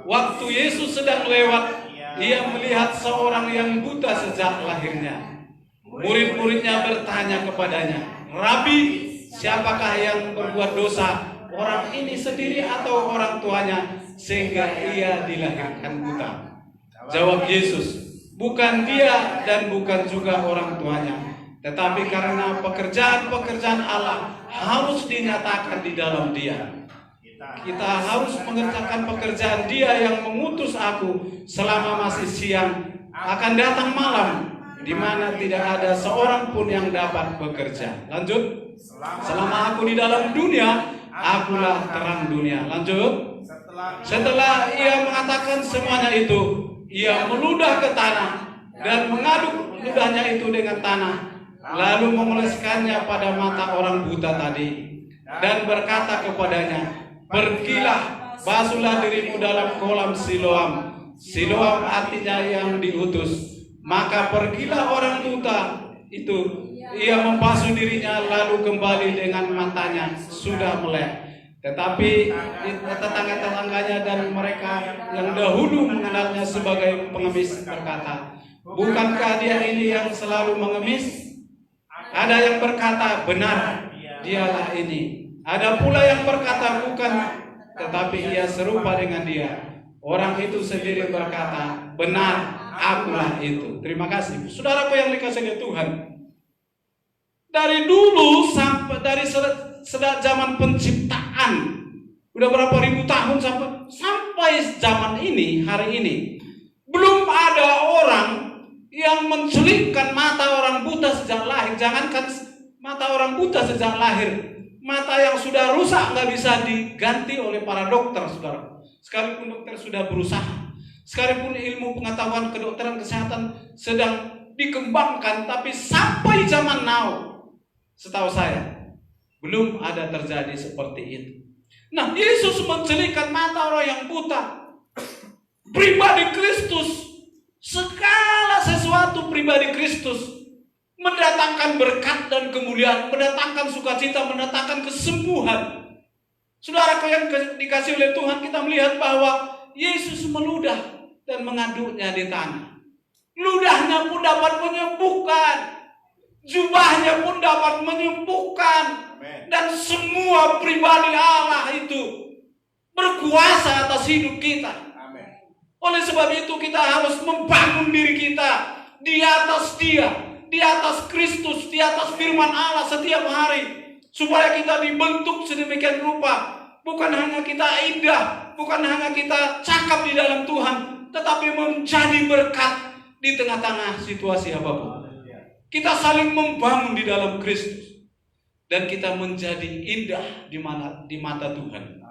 Waktu Yesus sedang lewat, ia melihat seorang yang buta sejak lahirnya. Murid-muridnya bertanya kepadanya, "Rabi, siapakah yang berbuat dosa, orang ini sendiri atau orang tuanya, sehingga ia dilahirkan buta?" Jawab Yesus, "Bukan dia dan bukan juga orang tuanya, tetapi karena pekerjaan-pekerjaan Allah harus dinyatakan di dalam dia. Kita harus mengerjakan pekerjaan Dia yang mengutus aku selama masih siang. Akan datang malam di mana tidak ada seorang pun yang dapat bekerja." Lanjut. "Selama aku di dalam dunia, akulah terang dunia." Lanjut. Setelah ia mengatakan semuanya itu, ia meludah ke tanah dan mengaduk ludahnya itu dengan tanah, lalu mengoleskannya pada mata orang buta tadi dan berkata kepadanya, "Pergilah, basuhlah dirimu dalam kolam Siloam." Siloam artinya yang diutus. Maka pergilah orang buta itu, ia membasuh dirinya lalu kembali dengan matanya sudah melek. Tetapi tetangga-tetangganya dan mereka yang dahulu mengenalnya sebagai pengemis berkata, "Bukankah dia ini yang selalu mengemis?" Ada yang berkata, "Benar, dialah ini." Ada pula yang berkata, "Bukan, tetapi ia serupa dengan dia." Orang itu sendiri berkata, "Benar, akulah itu." Terima kasih. Saudaraku yang dikasihi oleh Tuhan, dari dulu sampai dari sejak zaman penciptaan, udah berapa ribu tahun sampai zaman ini, hari ini, belum ada orang yang mencelikkan mata orang buta sejak lahir. Jangankan mata orang buta sejak lahir, mata yang sudah rusak nggak bisa diganti oleh para dokter, saudara. Sekalipun dokter sudah berusaha, sekalipun ilmu pengetahuan kedokteran kesehatan sedang dikembangkan, tapi sampai zaman now, setahu saya, belum ada terjadi seperti itu. Nah, Yesus mencelikkan mata orang yang buta. Pribadi Kristus, segala sesuatu pribadi Kristus mendatangkan berkat dan kemuliaan, mendatangkan sukacita, mendatangkan kesembuhan. Saudaraku yang dikasihi oleh Tuhan, kita melihat bahwa Yesus meludah dan mengaduknya di tanah. Ludahnya pun dapat menyembuhkan, jubahnya pun dapat menyembuhkan, dan semua pribadi Allah itu berkuasa atas hidup kita. Oleh sebab itu kita harus membangun diri kita di atas Dia, di atas Kristus, di atas firman Allah setiap hari, supaya kita dibentuk sedemikian rupa. Bukan hanya kita indah, bukan hanya kita cakap di dalam Tuhan, tetapi menjadi berkat di tengah-tengah situasi apapun. Kita saling membangun di dalam Kristus, dan kita menjadi indah di mata Tuhan.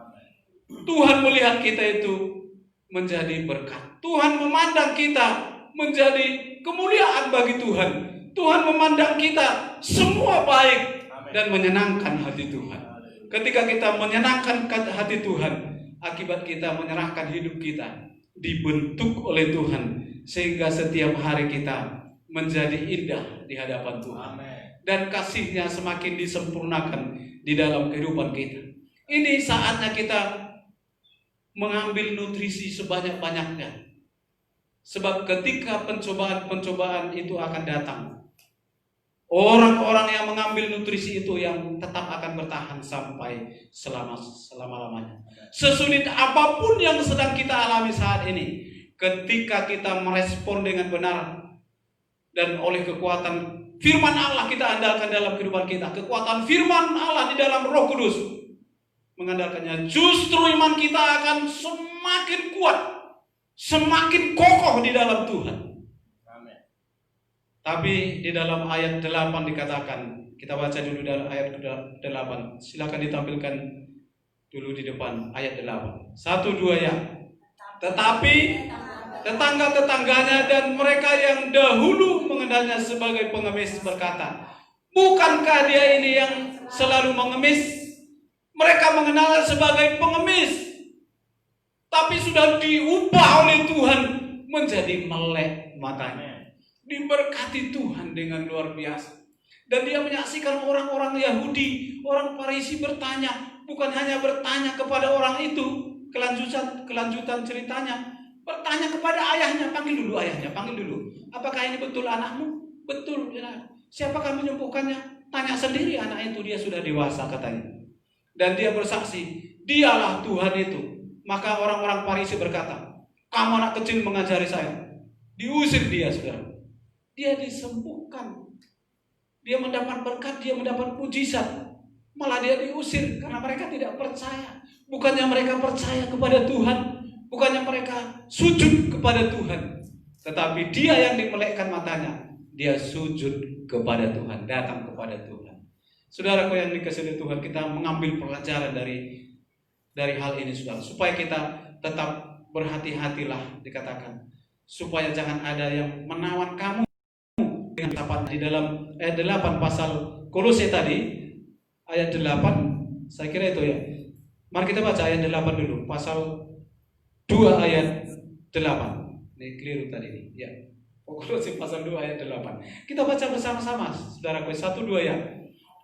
Tuhan melihat kita itu menjadi berkat. Tuhan memandang kita menjadi kemuliaan bagi Tuhan. Tuhan memandang kita semua baik dan menyenangkan hati Tuhan. Ketika kita menyenangkan hati Tuhan, akibat kita menyerahkan hidup kita dibentuk oleh Tuhan, sehingga setiap hari kita menjadi indah di hadapan Tuhan. Dan kasih-Nya semakin disempurnakan di dalam kehidupan kita. Ini saatnya kita mengambil nutrisi sebanyak-banyaknya. Sebab ketika pencobaan-pencobaan itu akan datang, orang-orang yang mengambil nutrisi itu yang tetap akan bertahan sampai selama-lamanya. Sesulit apapun yang sedang kita alami saat ini, ketika kita merespon dengan benar dan oleh kekuatan firman Allah kita andalkan dalam kehidupan kita, kekuatan firman Allah di dalam Roh Kudus mengandalkannya, justru iman kita akan semakin kuat, semakin kokoh di dalam Tuhan. Tapi di dalam ayat 8 dikatakan, kita baca dulu dalam ayat 8. Silakan ditampilkan dulu di depan ayat 8. 1, 2 ya. Tetapi tetangga-tetangganya dan mereka yang dahulu mengenalnya sebagai pengemis berkata, bukankah dia ini yang selalu mengemis? Mereka mengenalnya sebagai pengemis, tapi sudah diubah oleh Tuhan menjadi melek matanya. Diberkati Tuhan dengan luar biasa. Dan dia menyaksikan orang-orang Yahudi, orang Farisi bertanya, bukan hanya bertanya kepada orang itu, kelanjutan ceritanya, bertanya kepada ayahnya, panggil dulu ayahnya, panggil dulu. Apakah ini betul anakmu? Betul. Siapakah menyembuhkannya? Tanya sendiri anak itu, dia sudah dewasa katanya. Dan dia bersaksi, dialah Tuhan itu. Maka orang-orang Farisi berkata, kamu anak kecil mengajari saya. Diusir dia, saudara. Dia disembuhkan. Dia mendapat berkat, dia mendapat mujizat. Malah dia diusir karena mereka tidak percaya. Bukannya mereka percaya kepada Tuhan, bukannya mereka sujud kepada Tuhan, tetapi dia yang dimelekkan matanya, dia sujud kepada Tuhan, datang kepada Tuhan. Saudaraku yang dikasihi Tuhan, kita mengambil pelajaran dari hal ini, saudara, supaya kita tetap berhati-hatilah, dikatakan, supaya jangan ada yang menawan kamu dengan tapat. Di dalam ayat 8 pasal Kolose tadi, ayat 8, saya kira itu ya. Mari kita baca ayat 8 dulu, pasal 2 ayat 8. Ini keliru tadi ini, ya. Kolose pasal 2 ayat 8. Kita baca bersama-sama, saudaraku, 1, 2 ya.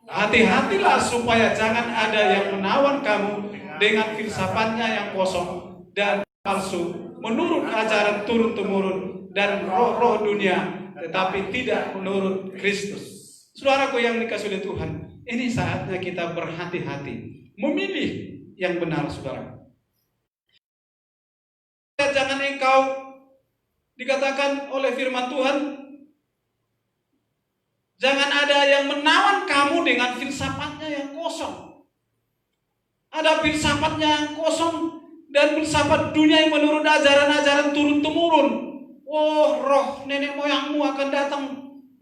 Hati-hatilah supaya jangan ada yang menawan kamu dengan filsafatnya yang kosong dan palsu, menurut ajaran turun-temurun dan roh-roh dunia, tetapi tidak menurut Kristus. Saudaraku yang dikasihi Tuhan, ini saatnya kita berhati-hati, memilih yang benar, saudara. Jangan engkau, dikatakan oleh firman Tuhan, jangan ada yang menawan kamu dengan filsafatnya yang kosong. Ada filsafatnya yang kosong dan filsafat dunia yang menurut ajaran-ajaran turun-temurun. Oh, roh nenek moyangmu akan datang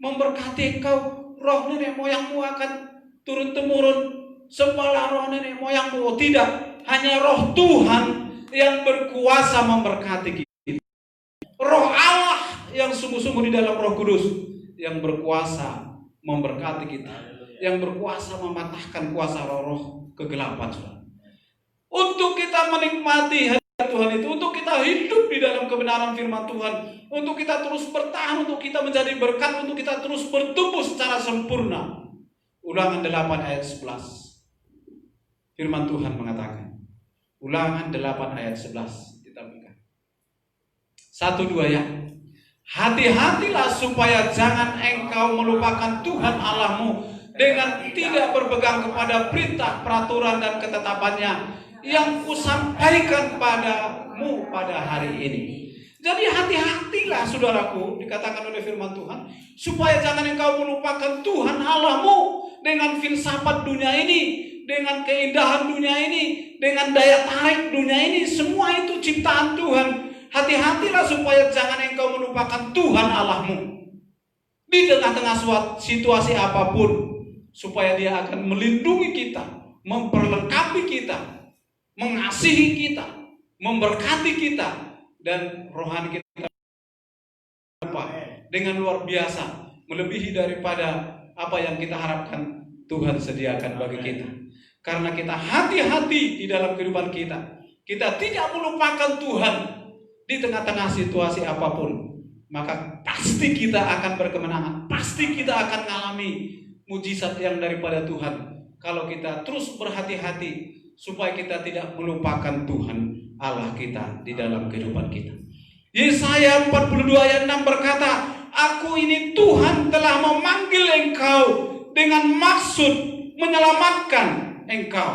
memberkati engkau. Roh nenek moyangmu akan turun-temurun. Sembahlah roh nenek moyangmu. Oh, tidak. Hanya roh Tuhan yang berkuasa memberkati kita. Roh Allah yang sungguh-sungguh di dalam Roh Kudus yang berkuasa memberkati kita, yang berkuasa mematahkan kuasa roh-roh kegelapan, saudara. Untuk kita menikmati hadirat Tuhan itu, untuk kita hidup di dalam kebenaran firman Tuhan, untuk kita terus bertahan, untuk kita menjadi berkat, untuk kita terus bertumbuh secara sempurna. Ulangan 8 ayat 11. Firman Tuhan mengatakan, Ulangan 8 ayat 11 ditampilkan. 1, 2 ya. Hati-hatilah supaya jangan engkau melupakan Tuhan Allahmu dengan tidak berpegang kepada perintah, peraturan dan ketetapannya yang kusampaikan padamu pada hari ini. Jadi hati-hatilah saudaraku, dikatakan oleh firman Tuhan, supaya jangan engkau melupakan Tuhan Allahmu dengan filsafat dunia ini, dengan keindahan dunia ini, dengan daya tarik dunia ini. Semua itu ciptaan Tuhan. Hati-hatilah supaya jangan engkau melupakan Tuhan Allahmu di tengah-tengah situasi apapun, supaya Dia akan melindungi kita, memperlengkapi kita, mengasihi kita, memberkati kita, dan rohani kita dengan luar biasa, melebihi daripada apa yang kita harapkan Tuhan sediakan bagi kita. Karena kita hati-hati di dalam kehidupan kita, kita tidak melupakan Tuhan di tengah-tengah situasi apapun, maka pasti kita akan berkemenangan, pasti kita akan mengalami mujizat yang daripada Tuhan. Kalau kita terus berhati-hati supaya kita tidak melupakan Tuhan Allah kita di dalam kehidupan kita. Yesaya 42 ayat 6 berkata, Aku ini Tuhan telah memanggil engkau dengan maksud menyelamatkan engkau.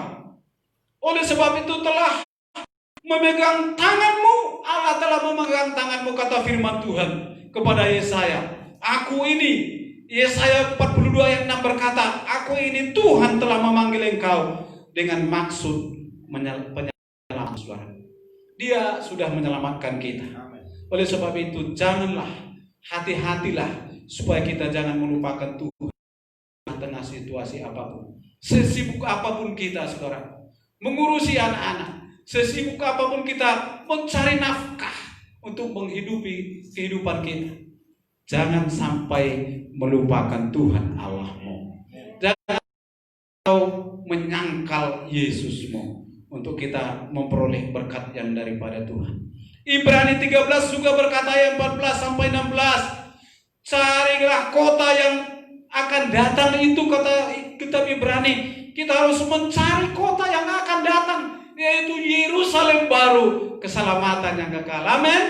Oleh sebab itu telah memegang tanganmu, Allah telah memegang tanganmu, kata firman Tuhan kepada Yesaya. Aku ini, Yesaya 42 ayat 6 berkata, Aku ini Tuhan telah memanggil engkau dengan maksud penyelamat. Saudara, Dia sudah menyelamatkan kita. Oleh sebab itu janganlah, hati-hatilah supaya kita jangan melupakan Tuhan di tengah situasi apapun. Sesibuk apapun kita, saudara, mengurusi anak-anak, sesibuk apapun kita mencari nafkah untuk menghidupi kehidupan kita, jangan sampai melupakan Tuhan Allahmu. Jangan kau menyangkal Yesusmu untuk kita memperoleh berkat yang daripada Tuhan. Ibrani 13 juga berkata ayat 14 sampai 16, carilah kota yang akan datang itu, kata kitab Ibrani. Kita harus mencari kota yang akan datang, yaitu Yerusalem baru, keselamatan yang kekal. Amin.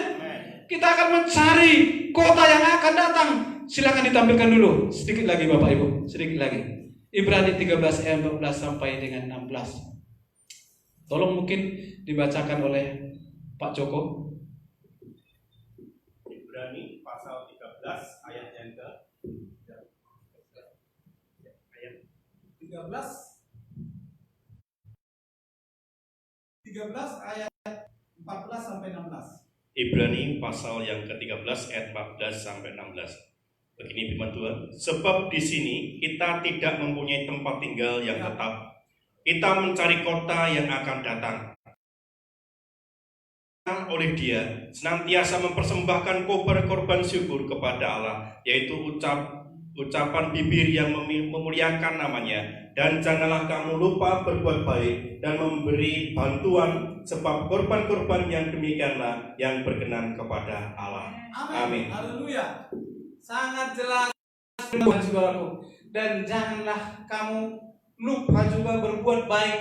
Kita akan mencari kota yang akan datang. Silakan ditampilkan dulu sedikit lagi Bapak Ibu, sedikit lagi. Ibrani 13 ayat 14 sampai dengan 16. Tolong mungkin dibacakan oleh Pak Joko. Ibrani pasal 13 ayat yang ke ayat 13 ayat 14 sampai 16. Ibrani pasal yang ke-13 ayat 14 sampai 16. Begini firman Tuhan, sebab di sini kita tidak mempunyai tempat tinggal yang tetap. Kita mencari kota yang akan datang. Oleh Dia senantiasa mempersembahkan korban syukur kepada Allah, yaitu ucapan bibir yang memuliakan namanya. Dan janganlah kamu lupa berbuat baik dan memberi bantuan, sebab korban-korban yang demikianlah yang berkenan kepada Allah. Amin. Haleluya. Sangat jelas, saudaraku. Dan janganlah kamu lupa juga berbuat baik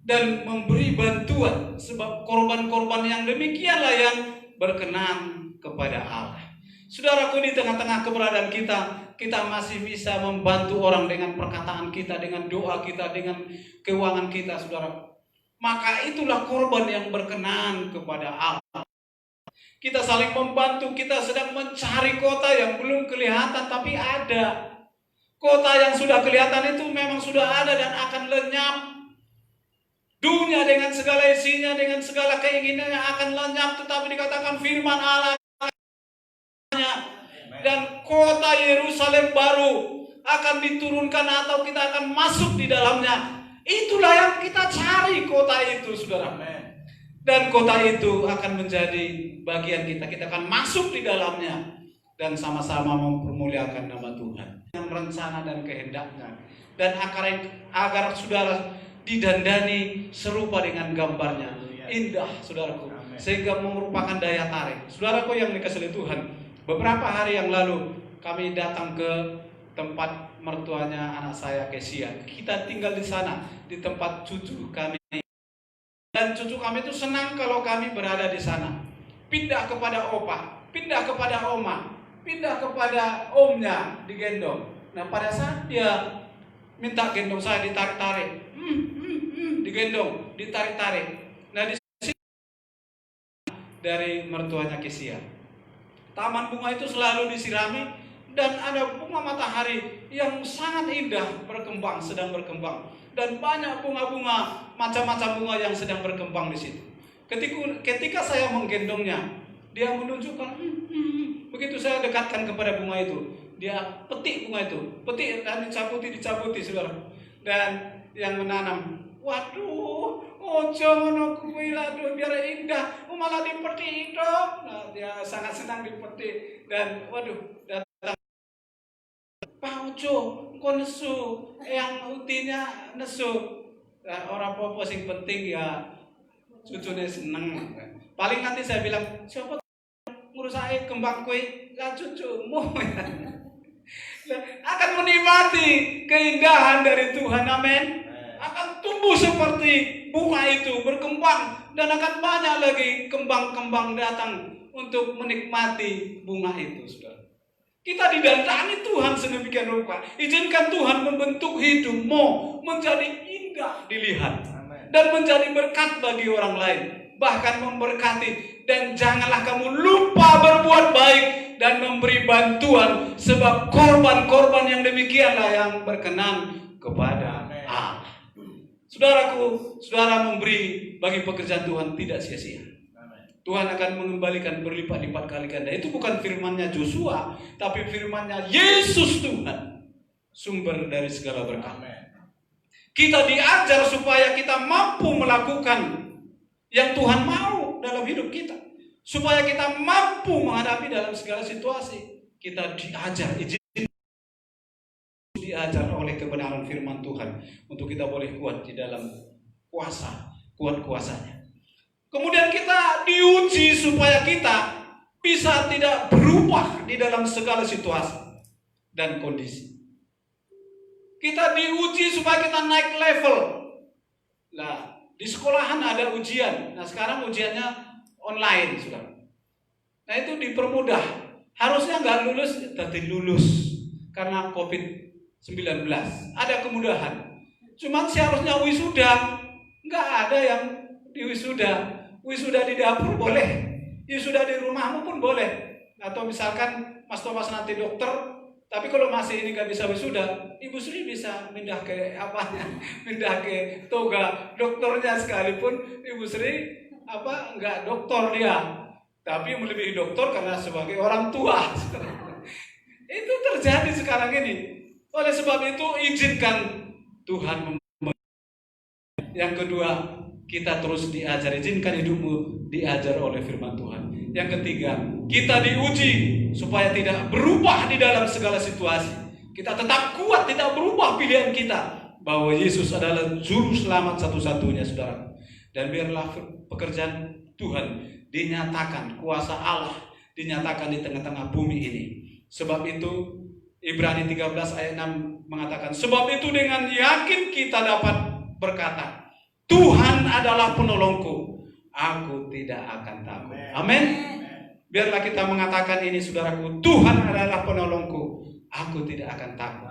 dan memberi bantuan, sebab korban-korban yang demikianlah yang berkenan kepada Allah. Saudaraku, di tengah-tengah keberadaan kita masih bisa membantu orang dengan perkataan kita, dengan doa kita, dengan keuangan kita, saudara. Maka itulah korban yang berkenan kepada Allah. Kita saling membantu, kita sedang mencari kota yang belum kelihatan tapi ada. Kota yang sudah kelihatan itu memang sudah ada dan akan lenyap. Dunia dengan segala isinya, dengan segala keinginannya akan lenyap, tetapi dikatakan firman Allah, dan kota Yerusalem baru akan diturunkan atau kita akan masuk di dalamnya. Itulah yang kita cari, kota itu, saudara. Dan kota itu akan menjadi bagian kita. Kita akan masuk di dalamnya dan sama-sama mempermuliakan nama Tuhan dengan rencana dan kehendaknya, dan agar saudara didandani serupa dengan gambarnya. Indah, saudaraku, sehingga merupakan daya tarik. Saudaraku yang dikasihi Tuhan, beberapa hari yang lalu kami datang ke tempat mertuanya anak saya, Kesia. Kita tinggal di sana, di tempat cucu kami. Dan cucu kami itu senang kalau kami berada di sana. Pindah kepada opa, pindah kepada oma, pindah kepada omnya digendong. Nah, pada saat dia minta gendong saya, ditarik-tarik, digendong, ditarik-tarik. Nah, di sini dari mertuanya Kesia. Taman bunga itu selalu disirami dan ada bunga matahari yang sangat indah berkembang, sedang berkembang, dan banyak bunga-bunga, macam-macam bunga yang sedang berkembang di situ. Ketika saya menggendongnya, dia menunjukkan, begitu saya dekatkan kepada bunga itu, dia petik bunga itu, petik dan dicabuti, saudara. Dan yang menanam, waduh, ojo ngono kuwi lho biar indah, malah dipetik dong. Nah, dia sangat senang dipetik dan waduh, datang Pak Ojo, engko nesu, yang utinya nesu. Nah, orang popo sing penting ya cucunya seneng. Paling nanti saya bilang, siapa ngurusake kembang kue, lah cucumu. Akan menikmati keindahan dari Tuhan, amin. Akan tumbuh seperti bunga itu, berkembang, dan akan banyak lagi kembang-kembang datang untuk menikmati bunga itu, saudara. Kita didatangi Tuhan sedemikian rupa. Izinkan Tuhan membentuk hidupmu menjadi indah dilihat dan menjadi berkat bagi orang lain, bahkan memberkati. Dan janganlah kamu lupa berbuat baik dan memberi bantuan, sebab korban-korban yang demikianlah yang berkenan kepada Allah. Saudaraku, saudara memberi bagi pekerjaan Tuhan tidak sia-sia. Tuhan akan mengembalikan berlipat-lipat kali ganda. Itu bukan firman-Nya Joshua, tapi firman-Nya Yesus Tuhan, sumber dari segala berkat. Kita diajar supaya kita mampu melakukan yang Tuhan mau dalam hidup kita, supaya kita mampu menghadapi dalam segala situasi. Kita diajar oleh kebenaran firman Tuhan untuk kita boleh kuat di dalam kuasa-Nya. Kemudian kita diuji supaya kita bisa tidak berubah di dalam segala situasi dan kondisi. Kita diuji supaya kita naik level. Nah, di sekolahan ada ujian. Nah, sekarang ujiannya online, sudah. Nah, itu dipermudah. Harusnya nggak lulus, tapi lulus karena COVID-19. Ada kemudahan. Cuman seharusnya wisuda, nggak ada yang di wisuda. Wisuda di dapur boleh, wisuda di rumahmu pun boleh. Atau misalkan Mas Thomas nanti dokter, tapi kalau masih ini nggak bisa wisuda, Ibu Sri bisa pindah ke pindah ke toga dokternya sekalipun Ibu Sri nggak dokter dia, tapi melebihi dokter karena sebagai orang tua. Itu terjadi sekarang ini. Oleh sebab itu izinkan Tuhan. Yang kedua, kita terus diajar, izinkan hidupmu diajar oleh firman Tuhan. Yang ketiga, kita diuji supaya tidak berubah di dalam segala situasi. Kita tetap kuat, tidak berubah pilihan kita bahwa Yesus adalah juru selamat satu-satunya, saudara. Dan biarlah pekerjaan Tuhan dinyatakan, kuasa Allah dinyatakan di tengah-tengah bumi ini. Sebab itu Ibrani 13 ayat 6 mengatakan, sebab itu dengan yakin kita dapat berkata, Tuhan adalah penolongku, aku tidak akan takut. Amin. Biarlah kita mengatakan ini, saudaraku, Tuhan adalah penolongku, aku tidak akan takut.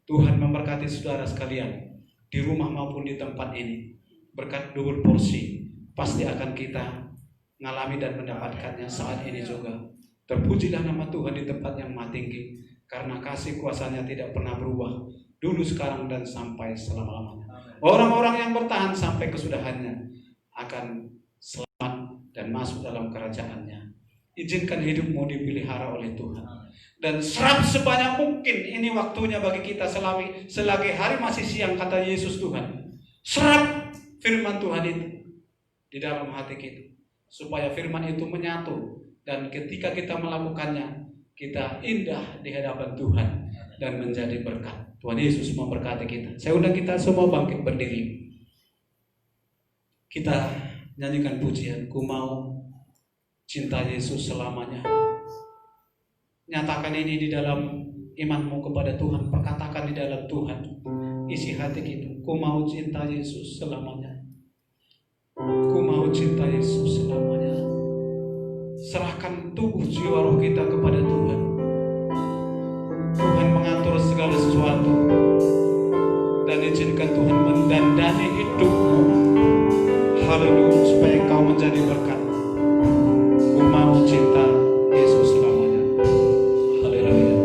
Tuhan memberkati saudara sekalian di rumah maupun di tempat ini. Berkat double porsi pasti akan kita mengalami dan mendapatkannya saat ini juga. Terpujilah nama Tuhan di tempat yang maha tinggi, karena kasih kuasa-Nya tidak pernah berubah, dulu, sekarang, dan sampai selama-lamanya. Orang-orang yang bertahan sampai kesudahannya akan selamat dan masuk dalam kerajaan-Nya. Izinkan hidupmu dipelihara oleh Tuhan. Dan serap sebanyak mungkin, ini waktunya bagi kita selagi hari masih siang, kata Yesus Tuhan. Serap firman Tuhan itu di dalam hati kita, supaya firman itu menyatu. Dan ketika kita melakukannya, kita indah di hadapan Tuhan dan menjadi berkat. Tuhan Yesus memberkati kita. Saya undang kita semua bangkit berdiri. Kita nyanyikan pujian, ku mau cinta Yesus selamanya. Nyatakan ini di dalam imanmu kepada Tuhan. Perkatakan di dalam Tuhan. Isi hati kita, ku mau cinta Yesus selamanya. Ku mau cinta Yesus selamanya. Serahkan tubuh jiwa roh kita kepada Tuhan. Tuhan mengatur segala sesuatu. dan izinkan Tuhan mendandani hidupmu. Haleluya, supaya engkau menjadi berkat. Ku mau cinta Yesus selamanya. Haleluya.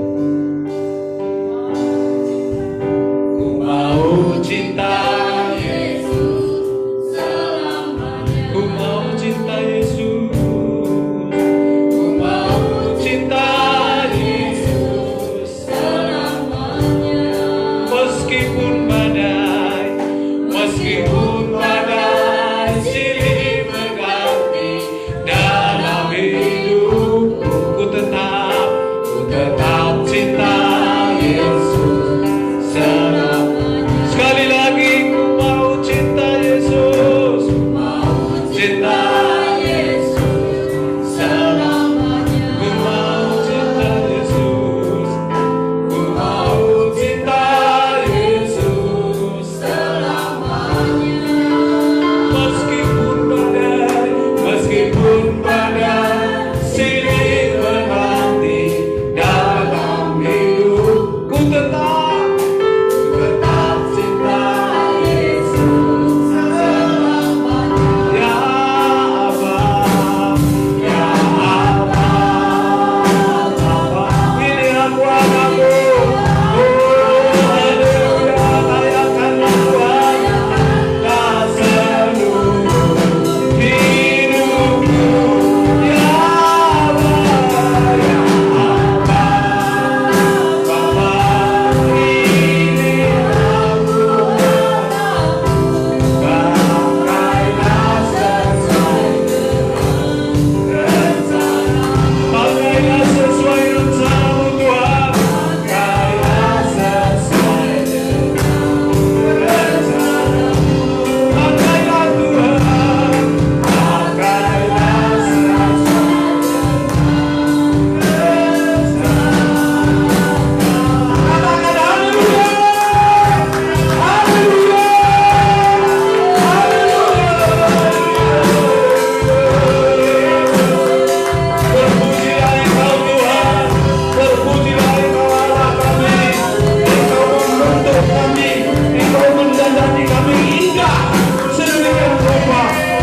Ku mau cinta Yesus selamanya. Ku mau cinta Yesus. Ku mau cinta Yesus selamanya. Meskipun badai silih berganti dalam hidupku, ku tetap cinta Yesus selamanya. Sekali lagi, ku mau cinta Yesus, cinta Yesus selamanya. Ku mau cinta Yesus, ku mau cinta Yesus selamanya. Meskipun badai silih berganti dalam hidupku, tetap cinta Yesus selamanya. Ya Abah, ya Abah, ini aku anakmu. Oh haleluya, layakanlah Tuhan seluruh hidupku. Ya Abah, ya Abah, Bapa, ini aku anakmu. Pakailah sesuai rencanamu. Pakailah sesuai rencanamu Tuhan. Pakailah sesuai rencanamu. Pakailah Tuhan. Pakailah sesuai rencanamu. Katakan haleluya. Haleluya. Terpujilah Engkau Tuhan, terpujilah Engkau Allah kami. Engkau membentuk kami, Engkau mendandani kami indah sedemikian rupa.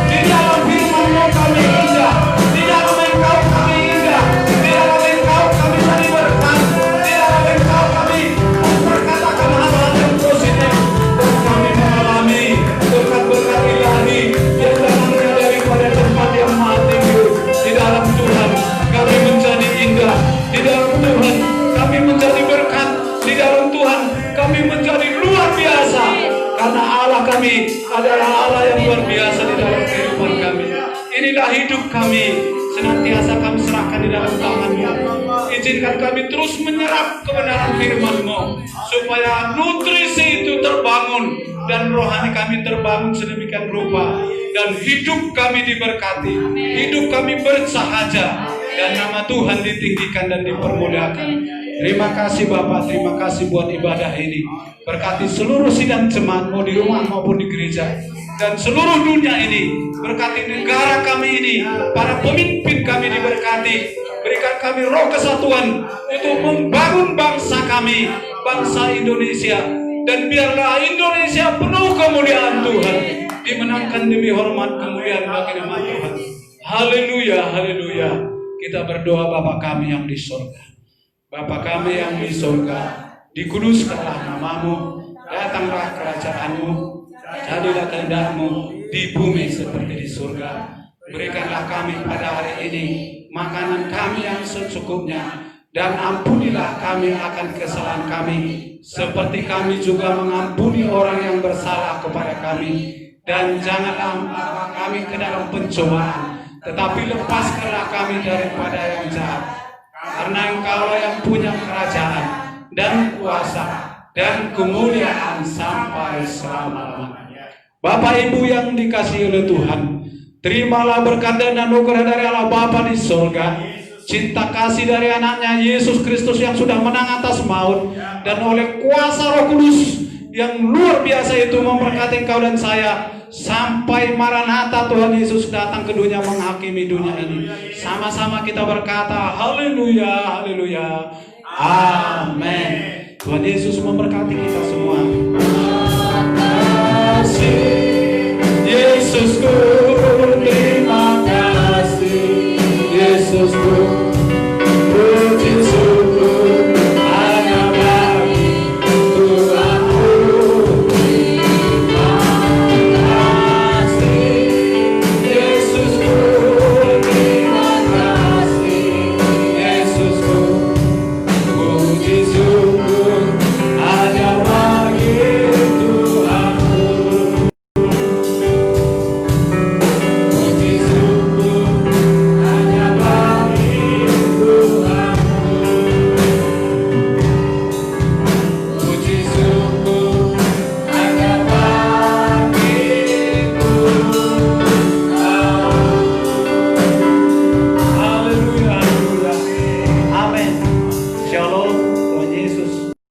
Di dalam firman-Mu kami indah, di dalam Engkau kami indah, di dalam Engkau kami jadi berkat, di dalam Engkau kami memperkatakan hal-hal yang positif, dan kami mengalami berkat-berkat ilahi yang datangnya daripada tempat yang maha tinggi. Di dalam Tuhan kami menjadi indah, di dalam Tuhan kami menjadi berkat, di dalam Tuhan kami menjadi luar biasa, karena Allah kami adalah Allah yang luar biasa di dalam kehidupan kami. Inilah hidup kami, senantiasa kami serahkan di dalam tangan-Mu. Izinkan kami terus menyerap kebenaran firman-Mu, supaya nutrisi itu terbangun dan rohani kami terbangun sedemikian rupa, dan hidup kami diberkati, hidup kami bersahaja, dan nama Tuhan ditinggikan dan dipermuliakan. Terima kasih Bapak, terima kasih buat ibadah ini. Berkati seluruh sidang jemaat-Mu di rumah maupun di gereja, dan seluruh dunia ini. Berkati negara kami ini, para pemimpin kami diberkati. Berikan kami roh kesatuan untuk membangun bangsa kami, bangsa Indonesia. Dan biarlah Indonesia penuh kemuliaan Tuhan, dimenangkan demi hormat kemuliaan bagi nama Tuhan. Haleluya, haleluya. Kita berdoa Bapa kami yang di surga. Bapa kami yang di surga, dikuduskanlah namamu, datanglah kerajaan-Mu, jadilah kehendak-Mu di bumi seperti di surga. Berikanlah kami pada hari ini makanan kami yang secukupnya, dan ampunilah kami akan kesalahan kami, seperti kami juga mengampuni orang yang bersalah kepada kami. Dan janganlah membawa kami ke dalam pencobaan, tetapi lepaskanlah kami daripada yang jahat. Karena Engkaulah yang punya kerajaan dan kuasa dan kemuliaan sampai selama-lamanya. Bapak Ibu yang dikasihi oleh Tuhan, terimalah berkat dan anugerah dari Allah Bapa di surga, cinta kasih dari anaknya Yesus Kristus yang sudah menang atas maut, dan oleh kuasa Roh Kudus yang luar biasa itu memberkati engkau dan saya sampai Maranatha Tuhan Yesus datang ke dunia menghakimi dunia ini. Sama-sama kita berkata haleluya, haleluya, amin. Tuhan Yesus memberkati kita semua.